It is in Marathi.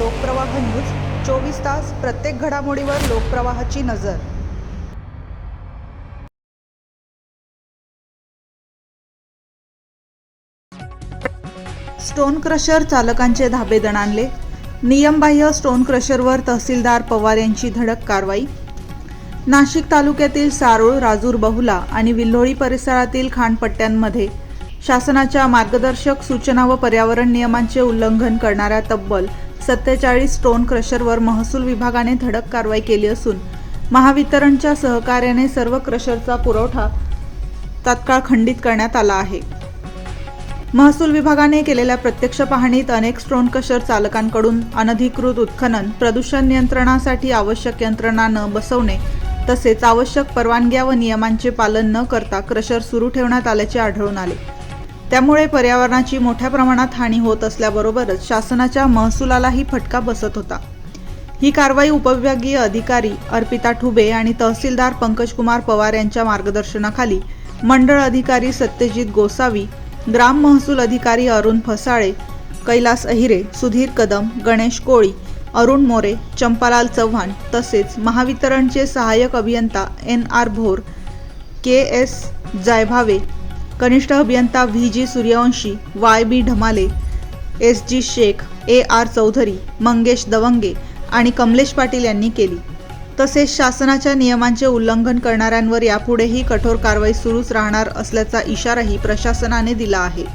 लोकप्रवाह न्यूज 24 तास प्रत्येक घडामोडीवर लोकप्रवाहाची नजर। स्टोन क्रशर चालकांचे धाबे दणाणले। नियमबाह्य स्टोन क्रशरवर तहसीलदार पवार यांची धडक कारवाई। नाशिक तालुक्यातील सारोळ, राजूर, बहुला आणि विल्होळी परिसरातील खाणपट्ट्यांमध्ये शासनाच्या मार्गदर्शक सूचना व पर्यावरण नियमांचे उल्लंघन करणाऱ्या तब्बल 47 स्टोन क्रशरवर महसूल विभागाने धडक कारवाई केली असून महावितरणच्या सहकार्याने सर्व क्रशरचा पुरवठा तात्काळ खंडित करण्यात आला आहे। महसूल विभागाने केलेल्या प्रत्यक्ष पाहणीत अनेक स्टोन क्रशर चालकांकडून अनधिकृत उत्खनन, प्रदूषण नियंत्रणासाठी आवश्यक यंत्रणा न बसवणे तसेच आवश्यक परवानग्या व नियमांचे पालन न करता क्रशर सुरू ठेवण्यात आल्याचे आढळून आले। त्यामुळे पर्यावरणाची मोठ्या प्रमाणात हानी होत असल्याबरोबरच शासनाच्या महसुलालाही फटका बसत होता। ही कारवाई उपविभागीय अधिकारी अर्पिता ठुबे आणि तहसीलदार पंकजकुमार पवार यांच्या मार्गदर्शनाखाली मंडळ अधिकारी सत्यजित गोसावी, ग्राम महसूल अधिकारी अरुण फसाळे, कैलास अहिरे, सुधीर कदम, गणेश कोळी, अरुण मोरे, चंपालाल चव्हाण तसेच महावितरणचे सहाय्यक अभियंता NR भोर, KS जायभावे, कनिष्ठ अभियंता VG Suryavanshi, YB Dhamale, SG Shaikh, AR Chaudhari, Mangesh Dawange आणि कमलेश पाटील यांनी केली। तसेच शासनाच्या नियमांचे उल्लंघन करणाऱ्यांवर यापुढेही कठोर कारवाई सुरूच राहणार असल्याचा इशाराही प्रशासनाने दिला आहे।